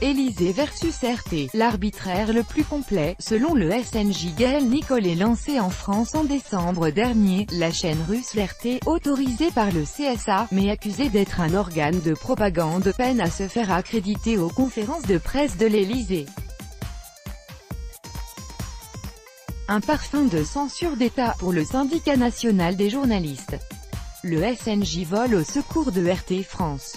Élysée versus RT, l'arbitraire le plus complet, selon le SNJ Gaël Nicolet lancé en France en décembre dernier, la chaîne russe RT, autorisée par le CSA, mais accusée d'être un organe de propagande, peine à se faire accréditer aux conférences de presse de l'Élysée. Un parfum de censure d'État pour le syndicat national des journalistes. Le SNJ vole au secours de RT France.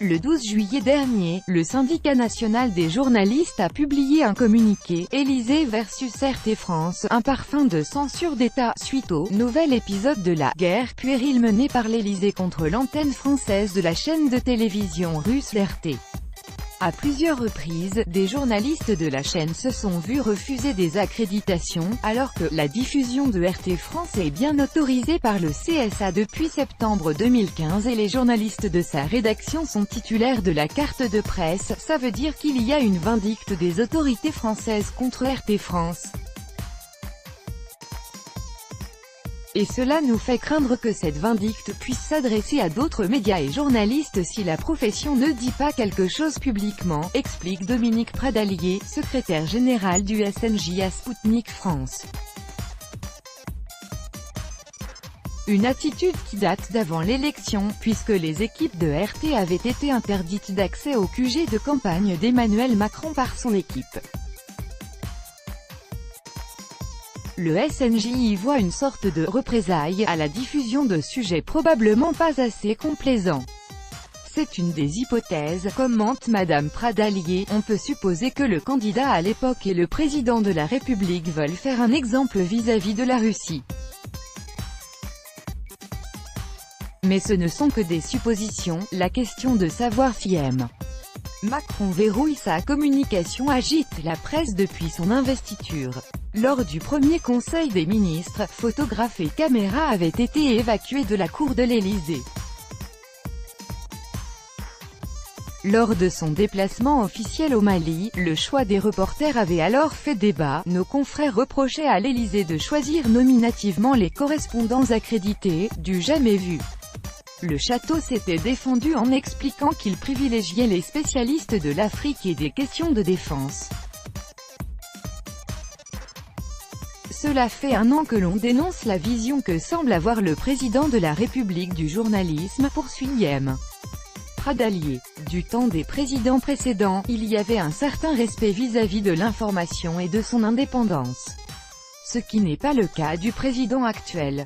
Le 12 juillet dernier, le syndicat national des journalistes a publié un communiqué, Élysée versus RT France, un parfum de censure d'État, suite au nouvel épisode de la guerre puérile menée par l'Élysée contre l'antenne française de la chaîne de télévision russe RT. À plusieurs reprises, des journalistes de la chaîne se sont vus refuser des accréditations, alors que la diffusion de RT France est bien autorisée par le CSA depuis septembre 2015 et les journalistes de sa rédaction sont titulaires de la carte de presse. Ça veut dire qu'il y a une vindicte des autorités françaises contre RT France. Et cela nous fait craindre que cette vindicte puisse s'adresser à d'autres médias et journalistes si la profession ne dit pas quelque chose publiquement, explique Dominique Pradalier, secrétaire général du SNJ à Sputnik France. Une attitude qui date d'avant l'élection, puisque les équipes de RT avaient été interdites d'accès au QG de campagne d'Emmanuel Macron par son équipe. Le SNJ y voit une sorte de représailles à la diffusion de sujets probablement pas assez complaisants. C'est une des hypothèses, commente Madame Pradalier. On peut supposer que le candidat à l'époque et le président de la République veulent faire un exemple vis-à-vis de la Russie. Mais ce ne sont que des suppositions, la question de savoir si Macron verrouille sa communication agite la presse depuis son investiture. Lors du premier conseil des ministres, photographes et caméras avaient été évacués de la cour de l'Élysée. Lors de son déplacement officiel au Mali, le choix des reporters avait alors fait débat. Nos confrères reprochaient à l'Élysée de choisir nominativement les correspondants accrédités, du jamais vu. Le château s'était défendu en expliquant qu'il privilégiait les spécialistes de l'Afrique et des questions de défense. Cela fait un an que l'on dénonce la vision que semble avoir le président de la République du journalisme, poursuit Pradalier. Du temps des présidents précédents, il y avait un certain respect vis-à-vis de l'information et de son indépendance. Ce qui n'est pas le cas du président actuel.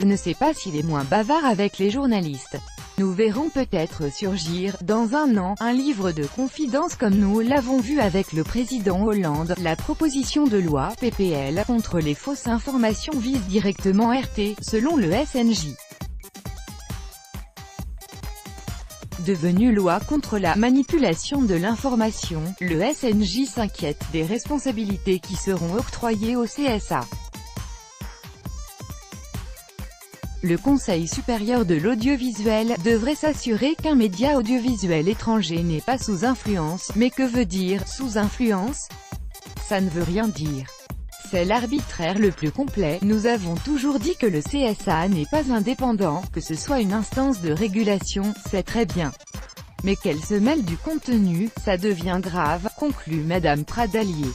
Je ne sais pas s'il est moins bavard avec les journalistes. Nous verrons peut-être surgir, dans un an, un livre de confidences comme nous l'avons vu avec le président Hollande. La proposition de loi, PPL, contre les fausses informations vise directement RT, selon le SNJ. Devenue loi contre la manipulation de l'information, le SNJ s'inquiète des responsabilités qui seront octroyées au CSA. Le Conseil supérieur de l'audiovisuel devrait s'assurer qu'un média audiovisuel étranger n'est pas sous influence. Mais que veut dire « sous influence » ? Ça ne veut rien dire. C'est l'arbitraire le plus complet. Nous avons toujours dit que le CSA n'est pas indépendant, que ce soit une instance de régulation, c'est très bien. Mais qu'elle se mêle du contenu, ça devient grave, conclut Madame Pradalier.